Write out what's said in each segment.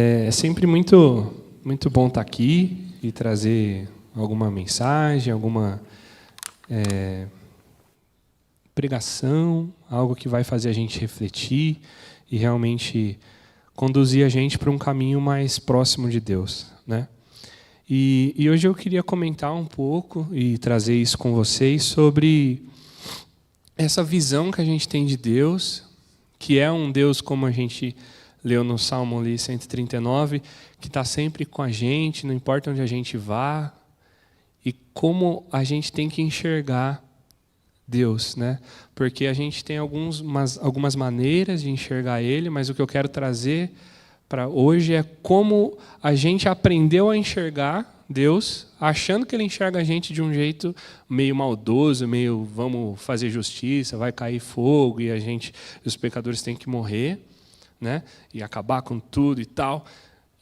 É sempre muito bom estar aqui e trazer alguma mensagem, alguma pregação, algo que vai fazer a gente refletir e realmente conduzir a gente para um caminho mais próximo de Deus, né? E hoje eu queria comentar um pouco e trazer isso com vocês sobre essa visão que a gente tem de Deus, que é um Deus, como a gente leu no Salmo ali 139, que está sempre com a gente, não importa onde a gente vá, e como a gente tem que enxergar Deus, né? Porque a gente tem algumas maneiras de enxergar Ele, mas o que eu quero trazer para hoje é como a gente aprendeu a enxergar Deus, achando que Ele enxerga a gente de um jeito meio maldoso, meio vamos fazer justiça, vai cair fogo e os pecadores têm que morrer, né? E acabar com tudo e tal.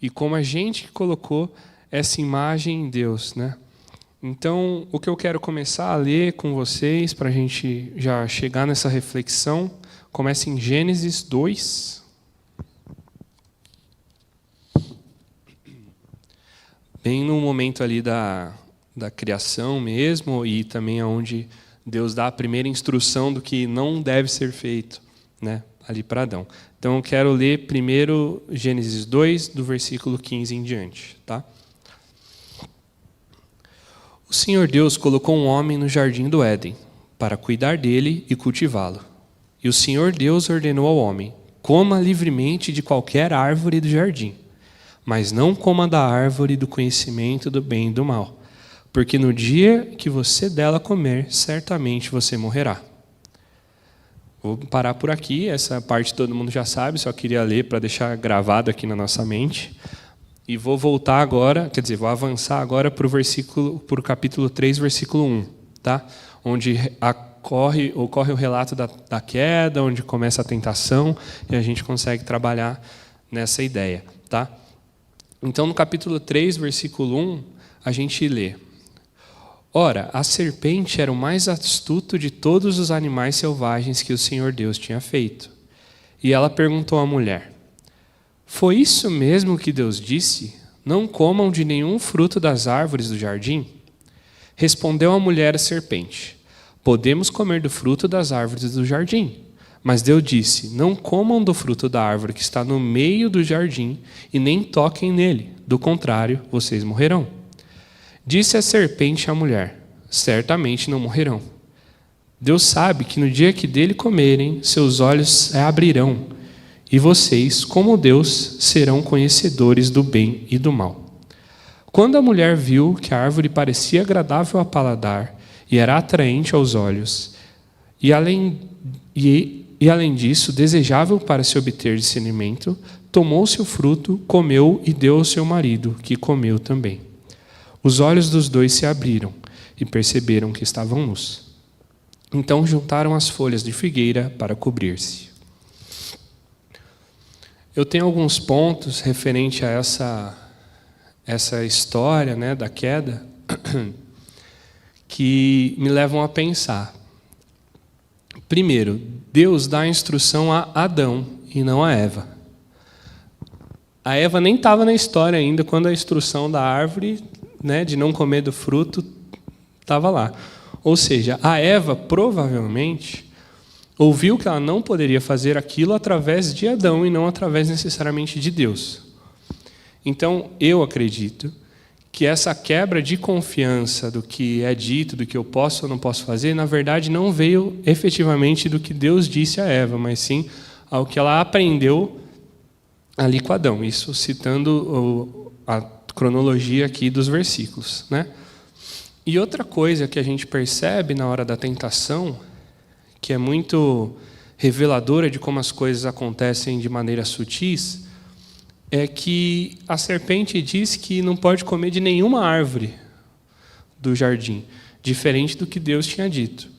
E como a gente colocou essa imagem em Deus, né? Então, o que eu quero começar a ler com vocês, para a gente já chegar nessa reflexão, começa em Gênesis 2. Bem no momento ali da criação mesmo, e também onde Deus dá a primeira instrução do que não deve ser feito, né, ali para Adão. Então, eu quero ler primeiro Gênesis 2, do versículo 15 em diante. Tá? O Senhor Deus colocou um homem no jardim do Éden, para cuidar dele e cultivá-lo. E o Senhor Deus ordenou ao homem: coma livremente de qualquer árvore do jardim, mas não coma da árvore do conhecimento do bem e do mal, porque no dia que você dela comer, certamente você morrerá. Vou parar por aqui, essa parte todo mundo já sabe, só queria ler para deixar gravado aqui na nossa mente. E vou voltar agora, vou avançar agora para o capítulo 3, versículo 1, tá? Onde ocorre o relato da queda, onde começa a tentação, e a gente consegue trabalhar nessa ideia, tá? Então, no capítulo 3, versículo 1, a gente lê: Ora, a serpente era o mais astuto de todos os animais selvagens que o Senhor Deus tinha feito. E ela perguntou à mulher: Foi isso mesmo que Deus disse? Não comam de nenhum fruto das árvores do jardim? Respondeu a mulher à serpente: Podemos comer do fruto das árvores do jardim. Mas Deus disse: Não comam do fruto da árvore que está no meio do jardim e nem toquem nele, do contrário, vocês morrerão. Disse a serpente à mulher: Certamente não morrerão. Deus sabe que no dia que dele comerem, seus olhos se abrirão, e vocês, como Deus, serão conhecedores do bem e do mal. Quando a mulher viu que a árvore parecia agradável ao paladar e era atraente aos olhos, e além disso desejável para se obter discernimento, tomou-se o fruto, comeu e deu ao seu marido, que comeu também. Os olhos dos dois se abriram e perceberam que estavam nus. Então juntaram as folhas de figueira para cobrir-se. Eu tenho alguns pontos referente a essa história, né, da queda que me levam a pensar. Primeiro, Deus dá a instrução a Adão e não a Eva. A Eva nem estava na história ainda quando a instrução da árvore, né, de não comer do fruto estava lá. Ou seja, a Eva provavelmente ouviu que ela não poderia fazer aquilo através de Adão e não através necessariamente de Deus. Então, eu acredito que essa quebra de confiança do que é dito, do que eu posso ou não posso fazer, na verdade não veio efetivamente do que Deus disse a Eva, mas sim ao que ela aprendeu ali com Adão. Isso citando a cronologia aqui dos versículos, né? E outra coisa que a gente percebe na hora da tentação, que é muito reveladora de como as coisas acontecem de maneira sutis, é que a serpente diz que não pode comer de nenhuma árvore do jardim, diferente do que Deus tinha dito.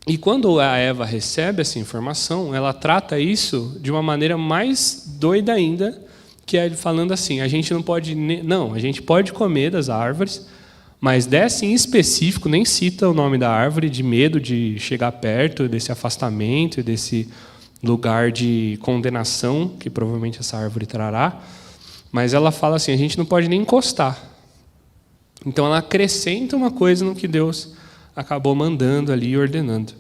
E quando a Eva recebe essa informação, ela trata isso de uma maneira mais doida ainda, que é falando assim: a gente pode comer das árvores, mas dessa em específico nem cita o nome da árvore, de medo de chegar perto, desse afastamento, desse lugar de condenação, que provavelmente essa árvore trará, mas ela fala assim, a gente não pode nem encostar. Então ela acrescenta uma coisa no que Deus acabou mandando ali e ordenando.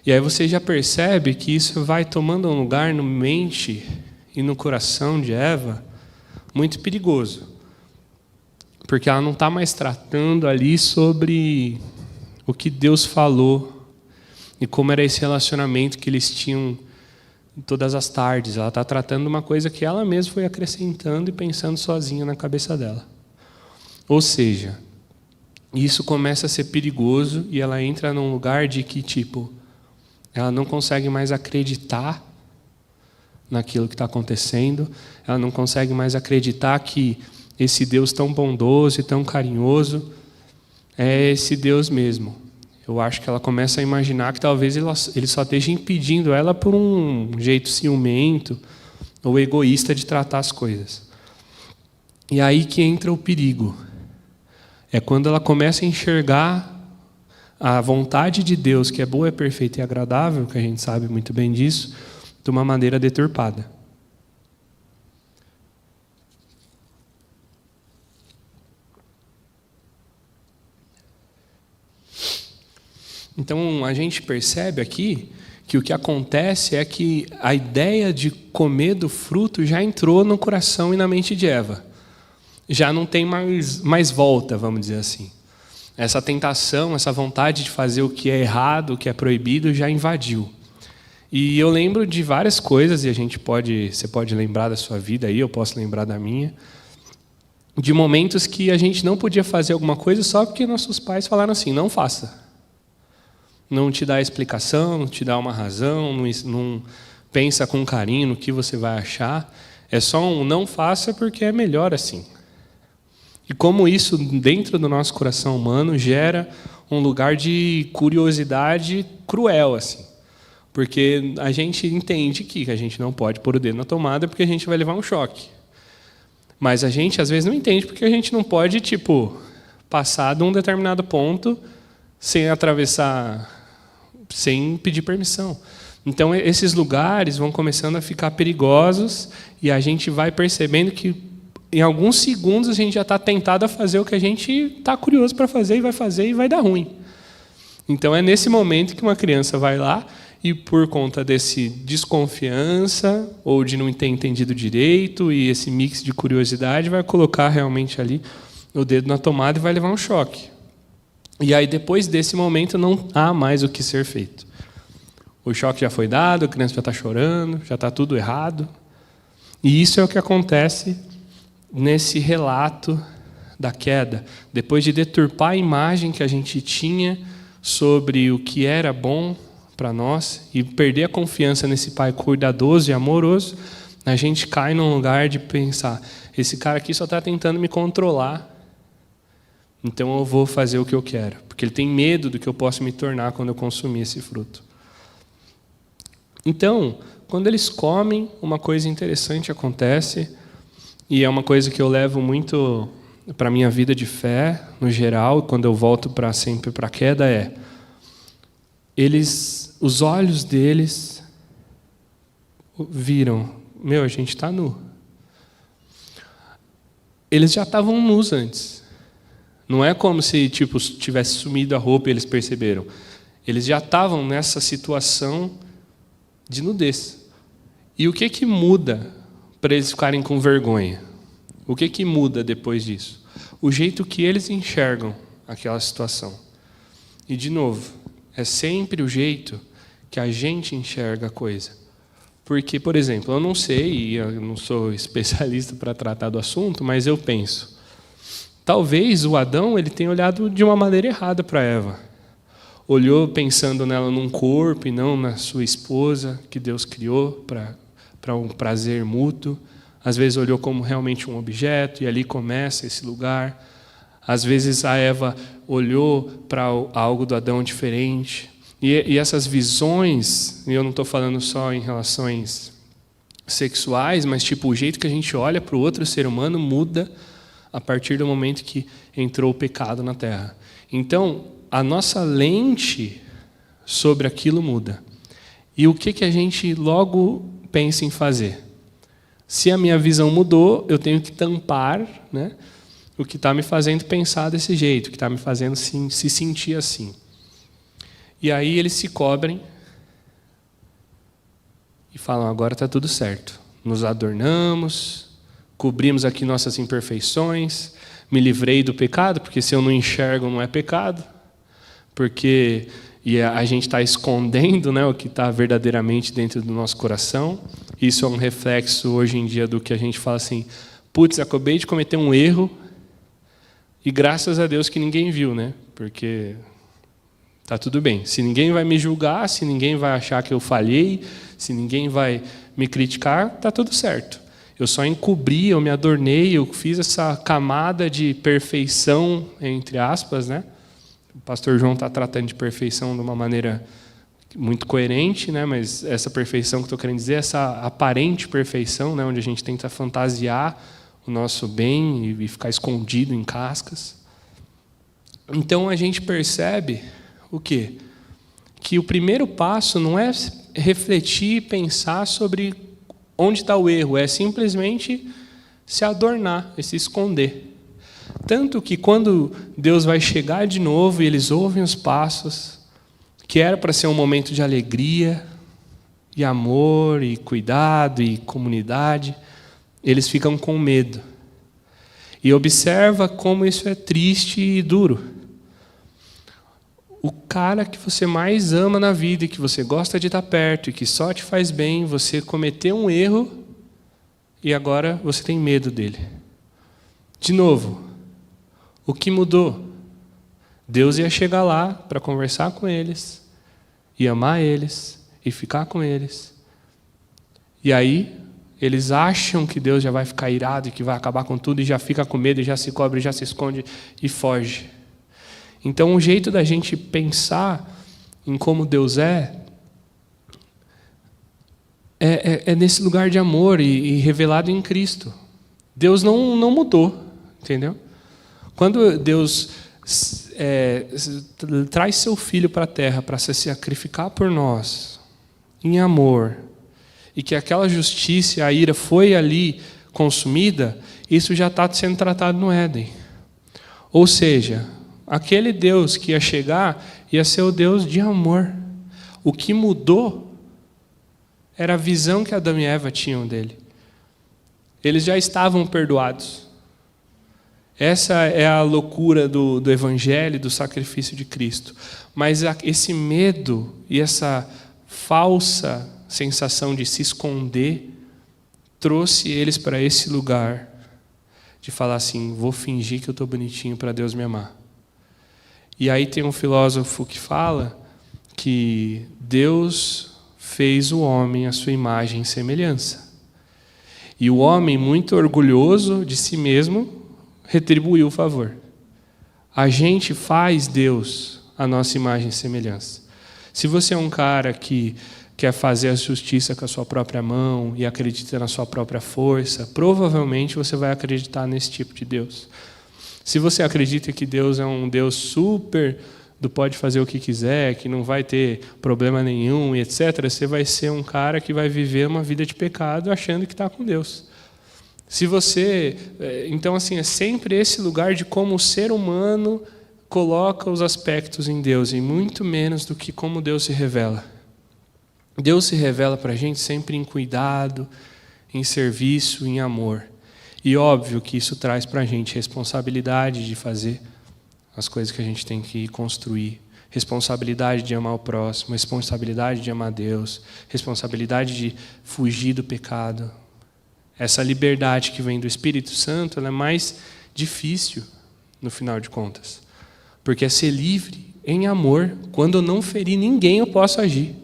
E aí você já percebe que isso vai tomando um lugar na mente e no coração de Eva muito perigoso. Porque ela não está mais tratando ali sobre o que Deus falou e como era esse relacionamento que eles tinham todas as tardes. Ela está tratando uma coisa que ela mesma foi acrescentando e pensando sozinha na cabeça dela. Ou seja, isso começa a ser perigoso e ela entra num lugar de que, tipo, ela não consegue mais acreditar naquilo que está acontecendo, ela não consegue mais acreditar que esse Deus tão bondoso e tão carinhoso é esse Deus mesmo. Eu acho que ela começa a imaginar que talvez ele só esteja impedindo ela por um jeito ciumento ou egoísta de tratar as coisas. E aí que entra o perigo. É quando ela começa a enxergar a vontade de Deus, que é boa, é perfeita e agradável, que a gente sabe muito bem disso, de uma maneira deturpada. Então, a gente percebe aqui que o que acontece é que a ideia de comer do fruto já entrou no coração e na mente de Eva. Já não tem mais volta, vamos dizer assim. Essa tentação, essa vontade de fazer o que é errado, o que é proibido, já invadiu. E eu lembro de várias coisas, e você pode lembrar da sua vida aí, eu posso lembrar da minha, de momentos que a gente não podia fazer alguma coisa só porque nossos pais falaram assim, não faça. Não te dá explicação, não te dá uma razão, não pensa com carinho no que você vai achar. É só um não faça porque é melhor assim. E como isso, dentro do nosso coração humano, gera um lugar de curiosidade cruel, assim. Porque a gente entende que a gente não pode pôr o dedo na tomada porque a gente vai levar um choque. Mas a gente, às vezes, não entende porque a gente não pode, passar de um determinado ponto sem atravessar, sem pedir permissão. Então, esses lugares vão começando a ficar perigosos e a gente vai percebendo que, em alguns segundos, a gente já está tentado a fazer o que a gente está curioso para fazer e vai dar ruim. Então, é nesse momento que uma criança vai lá e, por conta desse desconfiança ou de não ter entendido direito e esse mix de curiosidade, vai colocar realmente ali o dedo na tomada e vai levar um choque. E aí, depois desse momento, não há mais o que ser feito. O choque já foi dado, a criança já está chorando, já está tudo errado. E isso é o que acontece nesse relato da queda. Depois de deturpar a imagem que a gente tinha sobre o que era bom para nós e perder a confiança nesse pai cuidadoso e amoroso, a gente cai num lugar de pensar, esse cara aqui só está tentando me controlar, então eu vou fazer o que eu quero, porque ele tem medo do que eu posso me tornar quando eu consumir esse fruto. Então, quando eles comem, uma coisa interessante acontece, e é uma coisa que eu levo muito para a minha vida de fé, no geral, quando eu volto sempre para a queda, os olhos deles viram, a gente está nu. Eles já estavam nus antes. Não é como se tivesse sumido a roupa e eles perceberam. Eles já estavam nessa situação de nudez. E o que muda para eles ficarem com vergonha? O que muda depois disso? O jeito que eles enxergam aquela situação. E, de novo, é sempre o jeito que a gente enxerga a coisa. Porque, por exemplo, eu não sei, e eu não sou especialista para tratar do assunto, mas eu penso, talvez o Adão ele tenha olhado de uma maneira errada para Eva. Olhou pensando nela num corpo e não na sua esposa, que Deus criou para um prazer mútuo. Às vezes olhou como realmente um objeto, e ali começa esse lugar. Às vezes a Eva olhou para algo do Adão diferente. E essas visões, e eu não estou falando só em relações sexuais, mas o jeito que a gente olha para o outro ser humano muda a partir do momento que entrou o pecado na Terra. Então, a nossa lente sobre aquilo muda. E o que a gente logo pensa em fazer? Se a minha visão mudou, eu tenho que tampar, né, o que está me fazendo pensar desse jeito, o que está me fazendo se sentir assim. E aí eles se cobrem e falam, agora está tudo certo. Nos adornamos, cobrimos aqui nossas imperfeições, me livrei do pecado, porque se eu não enxergo não é pecado, porque a gente está escondendo, né, o que está verdadeiramente dentro do nosso coração. Isso é um reflexo hoje em dia do que a gente fala assim, putz, acabei de cometer um erro e graças a Deus que ninguém viu, né? Porque tá tudo bem. Se ninguém vai me julgar, se ninguém vai achar que eu falhei, se ninguém vai me criticar, tá tudo certo. Eu só encobri, eu me adornei, eu fiz essa camada de perfeição, entre aspas, né? O pastor João está tratando de perfeição de uma maneira muito coerente, né? Mas essa perfeição que estou querendo dizer, essa aparente perfeição, né? Onde a gente tenta fantasiar o nosso bem e ficar escondido em cascas. Então a gente percebe o quê? Que o primeiro passo não é refletir e pensar sobre onde está o erro, é simplesmente se adornar, se esconder. Tanto que quando Deus vai chegar de novo e eles ouvem os passos, que era para ser um momento de alegria, e amor, e cuidado, e comunidade, eles ficam com medo. E observa como isso é triste e duro. O cara que você mais ama na vida, e que você gosta de estar perto, e que só te faz bem, você cometeu um erro, e agora você tem medo dele. De novo, o que mudou? Deus ia chegar lá para conversar com eles, e amar eles, e ficar com eles. E aí, eles acham que Deus já vai ficar irado, e que vai acabar com tudo, e já fica com medo, e já se cobre, e já se esconde, e foge. Então, o jeito da gente pensar em como Deus é nesse lugar de amor e revelado em Cristo. Deus não mudou, entendeu? Quando Deus traz seu Filho para a terra para se sacrificar por nós, em amor, e que aquela justiça, a ira foi ali consumida, isso já está sendo tratado no Éden. Ou seja, aquele Deus que ia chegar ia ser o Deus de amor. O que mudou era a visão que Adão e Eva tinham dele. Eles já estavam perdoados. Essa é a loucura do Evangelho, do sacrifício de Cristo. Mas esse medo e essa falsa sensação de se esconder trouxe eles para esse lugar de falar assim, vou fingir que eu estou bonitinho para Deus me amar. E aí tem um filósofo que fala que Deus fez o homem à sua imagem e semelhança. E o homem, muito orgulhoso de si mesmo, retribuiu o favor. A gente faz Deus a nossa imagem e semelhança. Se você é um cara que quer fazer a justiça com a sua própria mão e acredita na sua própria força, provavelmente você vai acreditar nesse tipo de Deus. Se você acredita que Deus é um Deus super, pode fazer o que quiser, que não vai ter problema nenhum, etc., você vai ser um cara que vai viver uma vida de pecado achando que está com Deus. Se você, então assim, é sempre esse lugar de como o ser humano coloca os aspectos em Deus, e muito menos do que como Deus se revela. Deus se revela para a gente sempre em cuidado, em serviço, em amor. E óbvio que isso traz para a gente responsabilidade de fazer as coisas que a gente tem que construir, responsabilidade de amar o próximo, responsabilidade de amar Deus, responsabilidade de fugir do pecado. Essa liberdade que vem do Espírito Santo, ela é mais difícil no final de contas, porque é ser livre em amor. Quando eu não ferir ninguém, eu posso agir.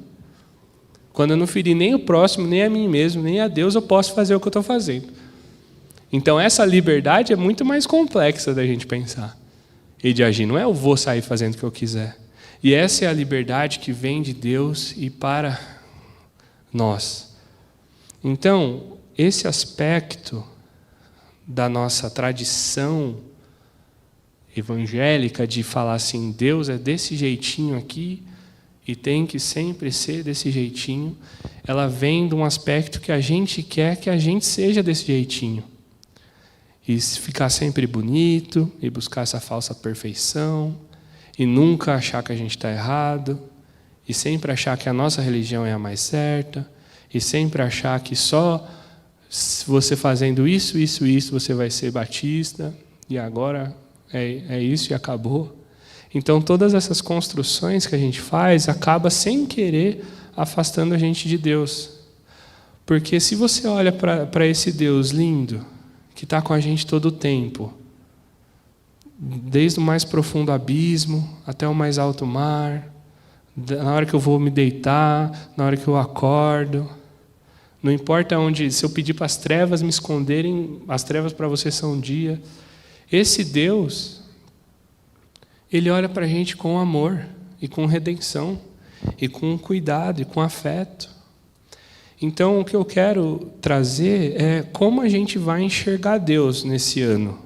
Quando eu não ferir nem o próximo, nem a mim mesmo, nem a Deus, eu posso fazer o que eu estou fazendo. Então essa liberdade é muito mais complexa da gente pensar e de agir. Não é eu vou sair fazendo o que eu quiser. E essa é a liberdade que vem de Deus e para nós. Então, esse aspecto da nossa tradição evangélica de falar assim, Deus é desse jeitinho aqui e tem que sempre ser desse jeitinho, ela vem de um aspecto que a gente quer que a gente seja desse jeitinho. E ficar sempre bonito, e buscar essa falsa perfeição, e nunca achar que a gente está errado, e sempre achar que a nossa religião é a mais certa, e sempre achar que só você fazendo isso, você vai ser batista, e agora é isso e acabou. Então, todas essas construções que a gente faz acaba sem querer afastando a gente de Deus. Porque se você olha para esse Deus lindo, que está com a gente todo o tempo, desde o mais profundo abismo até o mais alto mar, na hora que eu vou me deitar, na hora que eu acordo, não importa onde, se eu pedir para as trevas me esconderem, as trevas para você são um dia. Esse Deus, Ele olha para a gente com amor e com redenção, e com cuidado e com afeto. Então, o que eu quero trazer é como a gente vai enxergar Deus nesse ano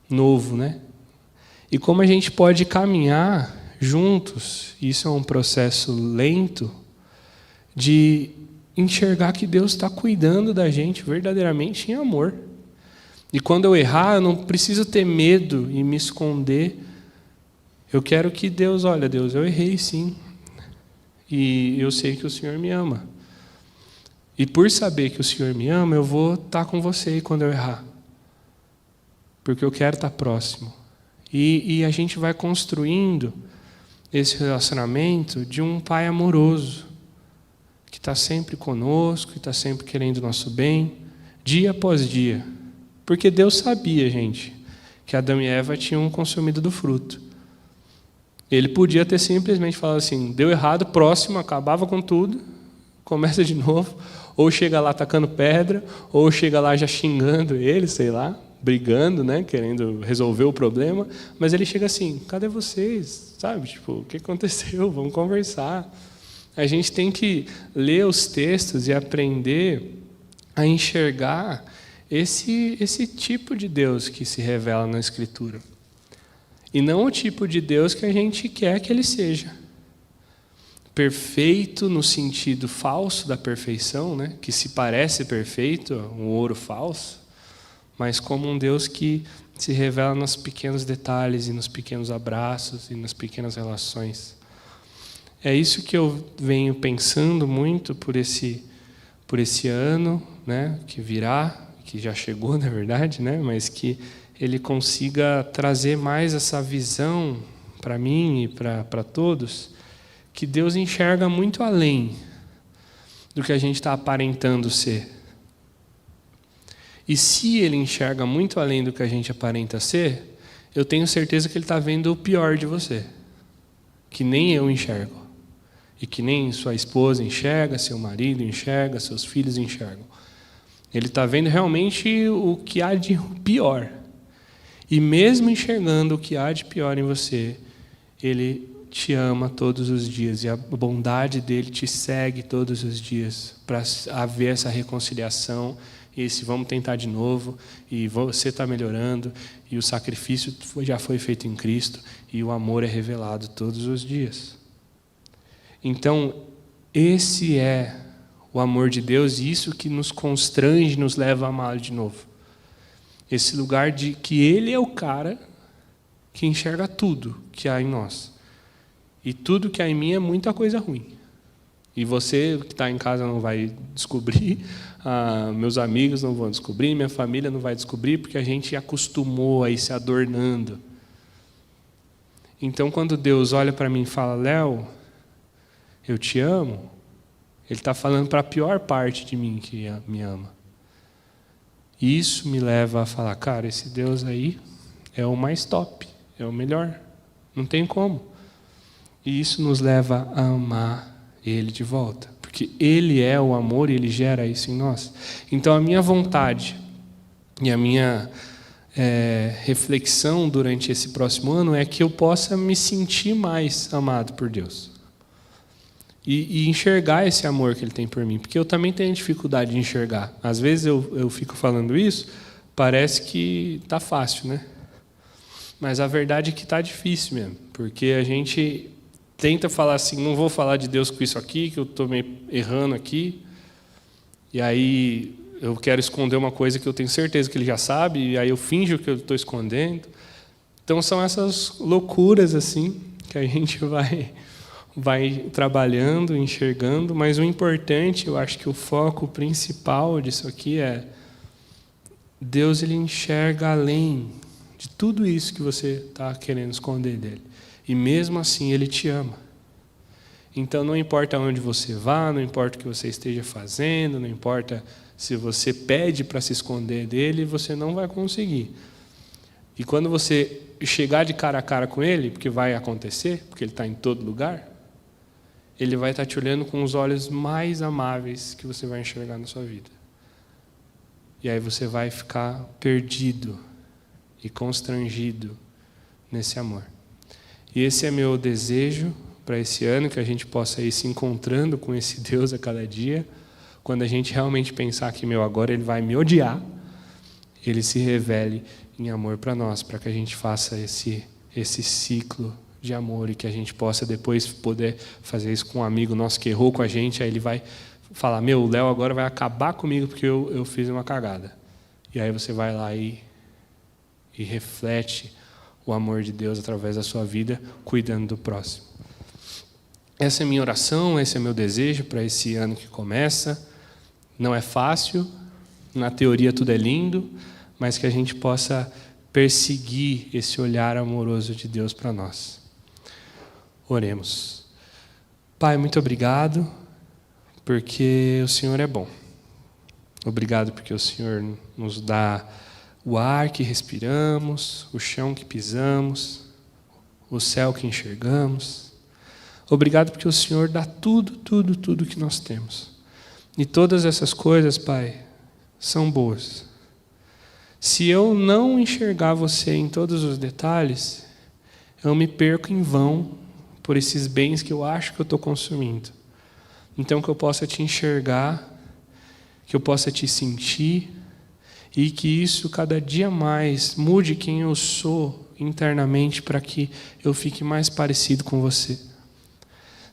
novo, né? E como a gente pode caminhar juntos, isso é um processo lento, de enxergar que Deus está cuidando da gente verdadeiramente em amor. E quando eu errar, eu não preciso ter medo e me esconder. Eu quero que Deus, olha, Deus, eu errei sim. E eu sei que o Senhor me ama. E por saber que o Senhor me ama, eu vou estar com você quando eu errar. Porque eu quero estar próximo. E a gente vai construindo esse relacionamento de um pai amoroso, que está sempre conosco, que está sempre querendo o nosso bem, dia após dia. Porque Deus sabia, gente, que Adão e Eva tinham consumido do fruto. Ele podia ter simplesmente falado assim, deu errado, próximo, acabava com tudo, começa de novo, ou chega lá atacando pedra, ou chega lá já xingando ele, sei lá, brigando, né, querendo resolver o problema, mas ele chega assim, cadê vocês? Sabe, tipo, o que aconteceu? Vamos conversar. A gente tem que ler os textos e aprender a enxergar esse tipo de Deus que se revela na Escritura. E não o tipo de Deus que a gente quer que Ele seja. Perfeito no sentido falso da perfeição, né? Que se parece perfeito, um ouro falso, mas como um Deus que se revela nos pequenos detalhes e nos pequenos abraços e nas pequenas relações. É isso que eu venho pensando muito por esse ano, né? Que virá, que já chegou, na verdade, né? Mas que Ele consiga trazer mais essa visão para mim e para todos, que Deus enxerga muito além do que a gente está aparentando ser. E se Ele enxerga muito além do que a gente aparenta ser, eu tenho certeza que Ele está vendo o pior de você, que nem eu enxergo, e que nem sua esposa enxerga, seu marido enxerga, seus filhos enxergam. Ele está vendo realmente o que há de pior. E mesmo enxergando o que há de pior em você, Ele te ama todos os dias, e a bondade dele te segue todos os dias para haver essa reconciliação, e esse vamos tentar de novo, e você está melhorando, e o sacrifício já foi feito em Cristo, e o amor é revelado todos os dias. Então, esse é o amor de Deus, e isso que nos constrange, nos leva a amá-lo de novo. Esse lugar de que Ele é o cara que enxerga tudo que há em nós. E tudo que há em mim é muita coisa ruim. E você que está em casa não vai descobrir, meus amigos não vão descobrir, minha família não vai descobrir, porque a gente acostumou a ir se adornando. Então, quando Deus olha para mim e fala, Léo, eu te amo, Ele está falando para a pior parte de mim que me ama. E isso me leva a falar, cara, esse Deus aí é o mais top, é o melhor, não tem como. E isso nos leva a amar Ele de volta, porque Ele é o amor e Ele gera isso em nós. Então a minha vontade e a minha reflexão durante esse próximo ano é que eu possa me sentir mais amado por Deus. E enxergar esse amor que Ele tem por mim, porque eu também tenho dificuldade de enxergar. Às vezes eu fico falando isso, parece que está fácil, né? Mas a verdade é que está difícil mesmo, porque a gente tenta falar assim, não vou falar de Deus com isso aqui, que eu estou meio errando aqui. E aí eu quero esconder uma coisa que eu tenho certeza que ele já sabe, e aí eu finjo que eu estou escondendo. Então são essas loucuras assim que a gente vai trabalhando, enxergando, mas o importante, eu acho que o foco principal disso aqui é Deus, ele enxerga além de tudo isso que você está querendo esconder dele. E mesmo assim ele te ama. Então não importa onde você vá, não importa o que você esteja fazendo, não importa se você pede para se esconder dele, você não vai conseguir. E quando você chegar de cara a cara com ele, porque vai acontecer, porque ele está em todo lugar, ele vai estar te olhando com os olhos mais amáveis que você vai enxergar na sua vida. E aí você vai ficar perdido e constrangido nesse amor. E esse é meu desejo para esse ano, que a gente possa ir se encontrando com esse Deus a cada dia. Quando a gente realmente pensar que, agora ele vai me odiar, ele se revele em amor para nós, para que a gente faça esse ciclo de amor e que a gente possa depois poder fazer isso com um amigo nosso que errou com a gente, aí ele vai falar, o Léo agora vai acabar comigo porque eu fiz uma cagada. E aí você vai lá e reflete o amor de Deus através da sua vida, cuidando do próximo. Essa é a minha oração, esse é meu desejo para esse ano que começa. Não é fácil, na teoria tudo é lindo, mas que a gente possa perseguir esse olhar amoroso de Deus para nós. Oremos. Pai, muito obrigado, porque o Senhor é bom. Obrigado porque o Senhor nos dá o ar que respiramos, o chão que pisamos, o céu que enxergamos. Obrigado porque o Senhor dá tudo que nós temos. E todas essas coisas, Pai, são boas. Se eu não enxergar você em todos os detalhes, eu me perco em vão por esses bens que eu acho que eu estou consumindo. Então, que eu possa te enxergar, que eu possa te sentir, e que isso cada dia mais mude quem eu sou internamente para que eu fique mais parecido com você.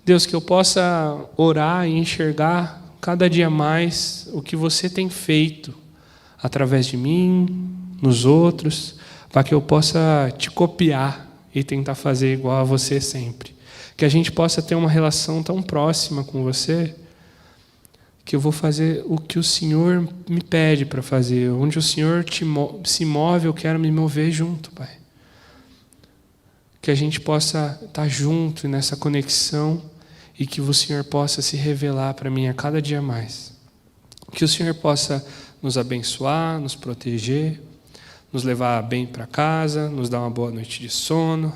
Deus, que eu possa orar e enxergar cada dia mais o que você tem feito através de mim, nos outros, para que eu possa te copiar e tentar fazer igual a você sempre. Que a gente possa ter uma relação tão próxima com você, que eu vou fazer o que o Senhor me pede para fazer. Onde o Senhor se move, eu quero me mover junto, Pai. Que a gente possa estar junto nessa conexão e que o Senhor possa se revelar para mim a cada dia mais. Que o Senhor possa nos abençoar, nos proteger, nos levar bem para casa, nos dar uma boa noite de sono.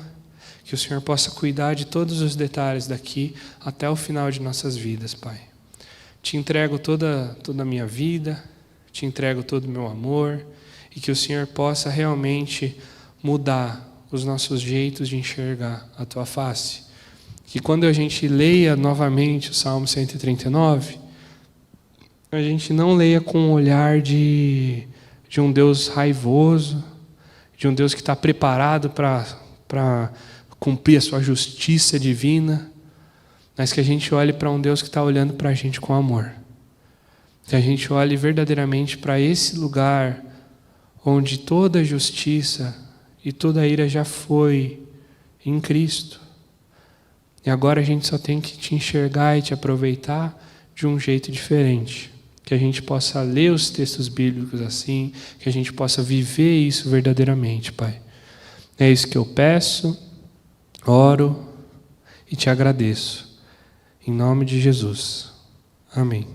Que o Senhor possa cuidar de todos os detalhes daqui até o final de nossas vidas, Pai. Te entrego toda a minha vida, te entrego todo o meu amor, e que o Senhor possa realmente mudar os nossos jeitos de enxergar a Tua face. Que quando a gente leia novamente o Salmo 139, a gente não leia com um olhar de um Deus raivoso, de um Deus que está preparado para cumprir a sua justiça divina, mas que a gente olhe para um Deus que está olhando para a gente com amor. Que a gente olhe verdadeiramente para esse lugar onde toda a justiça e toda a ira já foi em Cristo. E agora a gente só tem que te enxergar e te aproveitar de um jeito diferente. Que a gente possa ler os textos bíblicos assim, que a gente possa viver isso verdadeiramente, Pai. É isso que eu peço, oro e te agradeço. Em nome de Jesus. Amém.